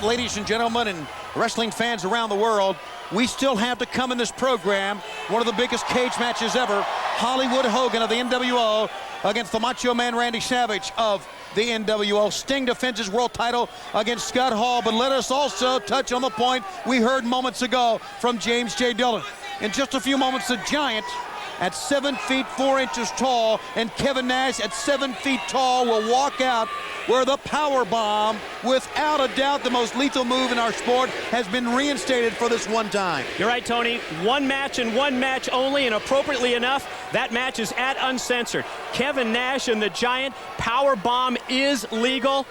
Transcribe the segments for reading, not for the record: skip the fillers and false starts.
ladies and gentlemen, and wrestling fans around the world, we still have to come in this program one of the biggest cage matches ever. Hollywood Hogan of the nWo against the Macho Man Randy Savage of the nWo. Sting defends his world title against Scott Hall, but let us also touch on the point we heard moments ago from James J. Dillon. In just a few moments, the Giant at 7 feet 4 inches tall and Kevin Nash at 7 feet tall will walk out where the power bomb, without a doubt the most lethal move in our sport, has been reinstated for this one time. You're right, Tony. One match and one match only, and appropriately enough, that match is at Uncensored. Kevin Nash and the Giant, power bomb is legal.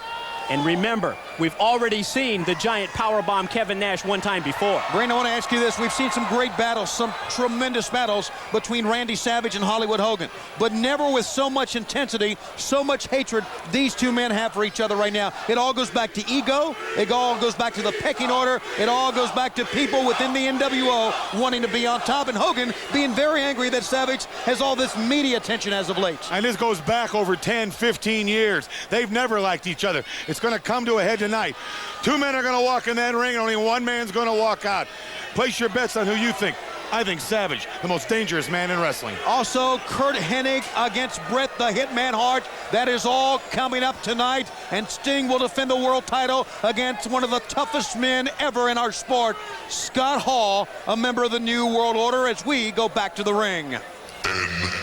And remember, we've already seen the Giant powerbomb Kevin Nash one time before. Brain, I want to ask you this. We've seen some great battles, some tremendous battles between Randy Savage and Hollywood Hogan, but never with so much intensity, so much hatred these two men have for each other right now. It all goes back to ego. It all goes back to the pecking order. It all goes back to people within the nWo wanting to be on top, and Hogan being very angry that Savage has all this media attention as of late. And this goes back over 10, 15 years. They've never liked each other. It's going to come to a head tonight. Two men are going to walk in that ring, and only one man's going to walk out. Place your bets on who you think. I think Savage, the most dangerous man in wrestling. Also, Kurt Hennig against Bret the Hitman Hart. That is all coming up tonight, and Sting will defend the world title against one of the toughest men ever in our sport, Scott Hall, a member of the New World Order, as we go back to the ring. nWo.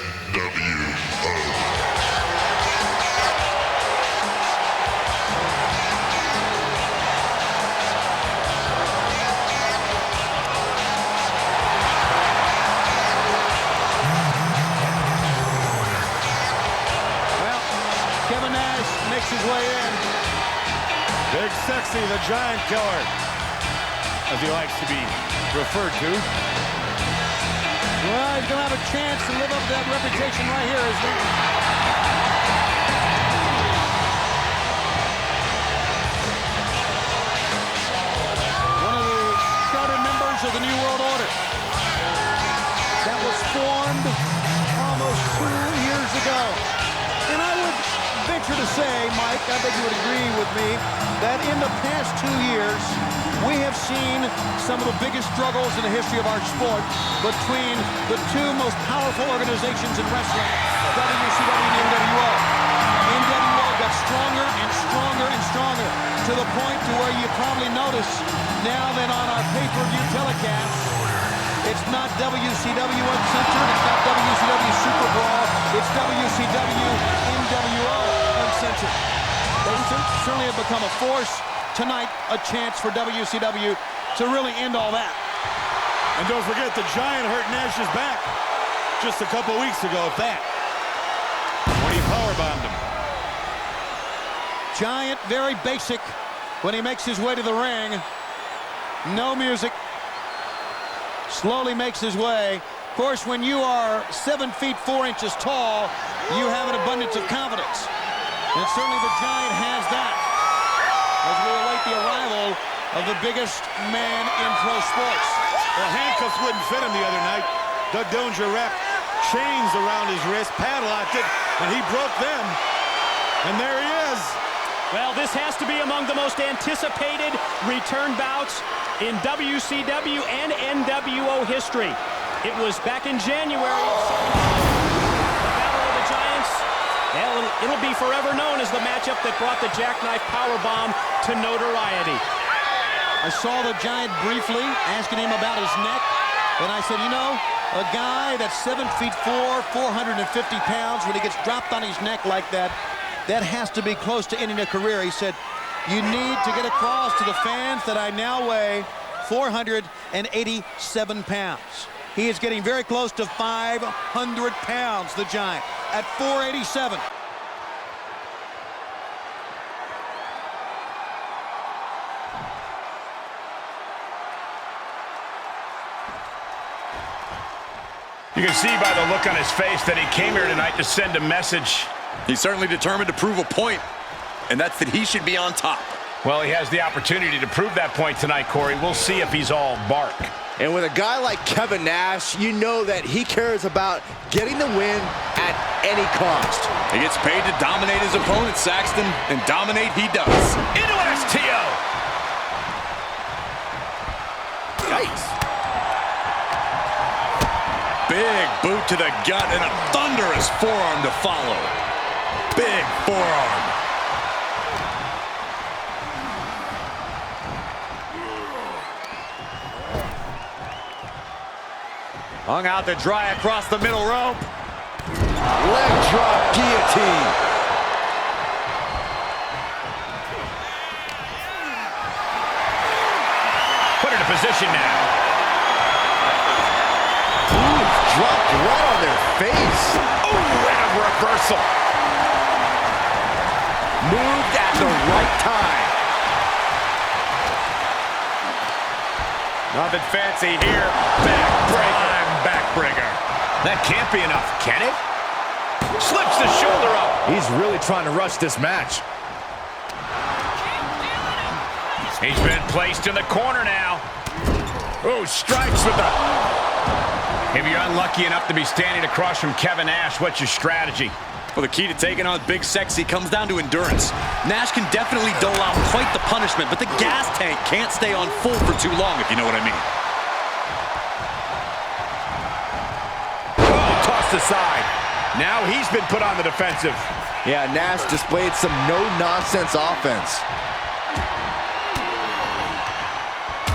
Kevin Nash makes his way in. Big Sexy, the Giant Killer, as he likes to be referred to. Well, he's going to have a chance to live up to that reputation right here, isn't he? One of the charter members of the New World Order that was formed almost 2 years ago. And I would venture to say, Mike, I bet you would agree with me, that in the past 2 years, we have seen some of the biggest struggles in the history of our sport between the two most powerful organizations in wrestling, WCW and nWo. nWo got stronger and stronger and stronger to the point to where you probably notice now that on our pay-per-view telecast, it's not WCW Uncensored, it's not WCW Super Brawl, it's WCW nWo Uncensored. They certainly have become a force. Tonight, a chance for WCW to really end all that. And don't forget, the Giant hurt Nash's back just a couple weeks ago, if that, when he powerbombed him. Giant, very basic when he makes his way to the ring. No music. Slowly makes his way. Of course, when you are 7 feet 4 inches tall, you have an abundance of confidence. And certainly the Giant has that, as we await the arrival of the biggest man in pro sports. The handcuffs wouldn't fit him the other night. Doug Dillinger wrapped chains around his wrist, padlocked it, and he broke them. And there he is. Well, this has to be among the most anticipated return bouts in WCW and nWo history. It was back in January. The Battle of the Giants. Well, it'll be forever known as the matchup that brought the jackknife powerbomb to notoriety. I saw the Giant briefly, asking him about his neck, and I said, you know, a guy that's 7 feet 4, 450 pounds, when he gets dropped on his neck like that, that has to be close to ending a career. He said, you need to get across to the fans that I now weigh 487 pounds. He is getting very close to 500 pounds, the Giant, at 487. You can see by the look on his face that he came here tonight to send a message. He's certainly determined to prove a point, and that's that he should be on top. Well, he has the opportunity to prove that point tonight, Corey. We'll see if he's all bark. And with a guy like Kevin Nash, you know that he cares about getting the win at any cost. He gets paid to dominate his opponent, Saxton, and dominate he does. Into STO! Nice. Big boot to the gut and a thunderous forearm to follow. Big forearm. Hung out to dry across the middle rope. Leg drop guillotine. Put it in position now. Dropped right on their face. Oh, and a reversal. Moved at the right time. Nothing fancy here. Backbreaker. That can't be enough, can it? Slips the shoulder up. He's really trying to rush this match. He's been placed in the corner now. Oh, strikes with the... If you're unlucky enough to be standing across from Kevin Nash, what's your strategy? Well, the key to taking on Big Sexy comes down to endurance. Nash can definitely dole out quite the punishment, but the gas tank can't stay on full for too long, if you know what I mean. Oh, tossed aside. Now he's been put on the defensive. Yeah, Nash displayed some no-nonsense offense.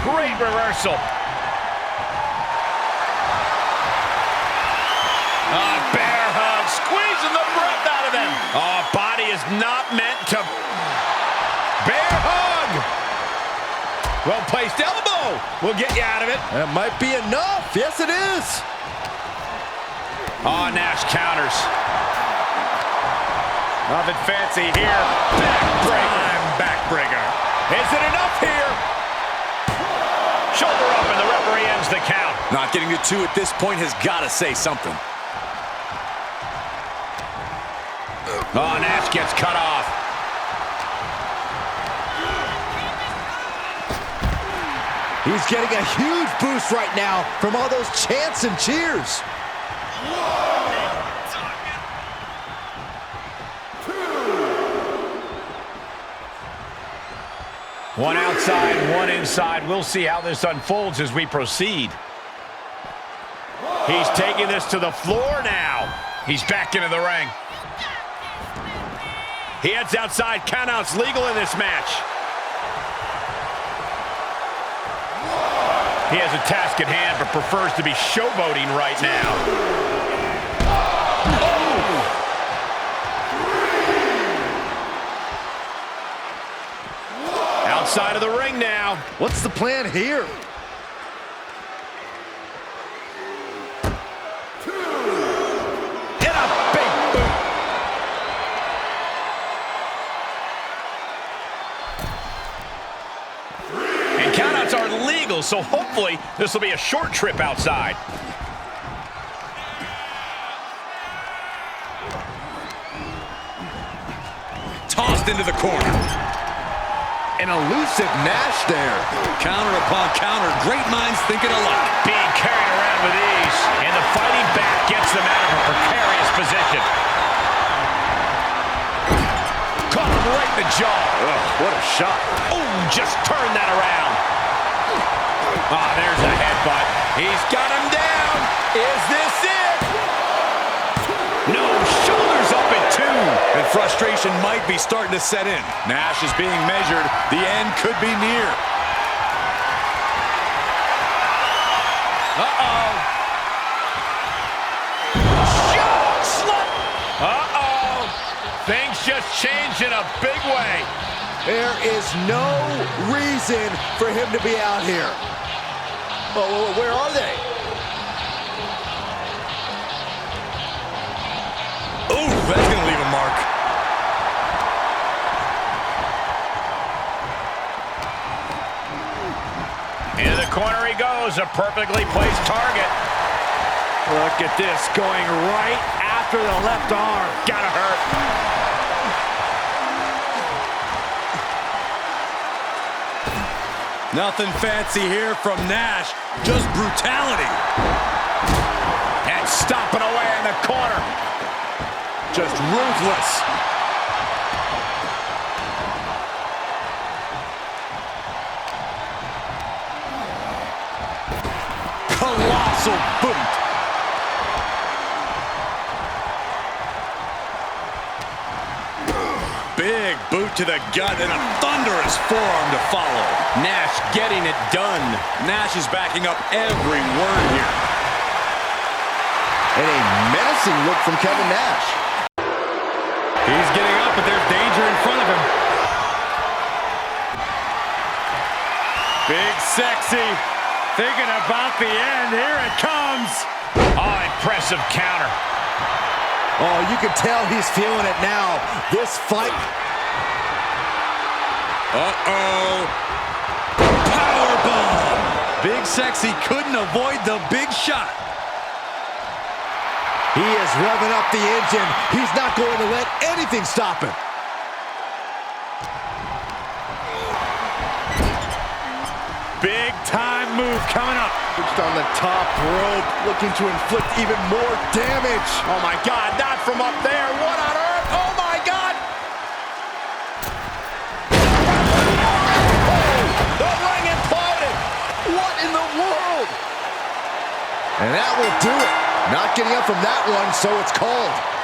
Great reversal. Bear hug, squeezing the breath out of them. Oh, body is not meant to... Bear hug. Well-placed elbow will get you out of it. That might be enough. Yes, it is. Oh, Nash counters. Nothing fancy here. Backbreaker. Is it enough here? Shoulder up and the referee ends the count. Not getting to 2 at this point has got to say something. Oh, Nash gets cut off. He's getting a huge boost right now from all those chants and cheers. One outside, one inside. We'll see how this unfolds as we proceed. He's taking this to the floor now. He's back into the ring. He heads outside. Countouts legal in this match. He has a task at hand, but prefers to be showboating right now. Oh! Outside of the ring now. What's the plan here? Are legal, so hopefully this will be a short trip outside. Tossed into the corner. An elusive Nash there. Counter upon counter. Great minds thinking alike. Being carried around with ease, and the fighting back gets them out of a precarious position. Caught him right in the jaw. Oh, what a shot. Oh, just turned that around. Ah, there's a headbutt. He's got him down. Is this it? No, shoulders up at 2. And frustration might be starting to set in. Nash is being measured. The end could be near. Uh-oh. Uh-oh. Things just changed in a big way. There is no reason for him to be out here. Oh, where are they? Ooh, that's going to leave a mark. Into the corner he goes, a perfectly placed target. Look at this, going right after the left arm. Gotta hurt. Nothing fancy here from Nash, just brutality. And stomping away in the corner. Just ruthless. reversal boot. Big boot to the gut and a thunderous forearm to follow. Nash getting it done. Nash is backing up every word here. And a menacing look from Kevin Nash. He's getting up, but there's danger in front of him. Big Sexy thinking about the end. Here it comes. Oh, impressive counter. Oh, you can tell he's feeling it now. This fight. Uh-oh. Powerbomb. Big Sexy couldn't avoid the big shot. He is revving up the engine. He's not going to let anything stop him. Big time move coming up. Just on the top rope, looking to inflict even more damage. Oh my God, not from up there. What on earth? Oh my God! The ring imploded. What in the world? And that will do it. Not getting up from that one, so it's called.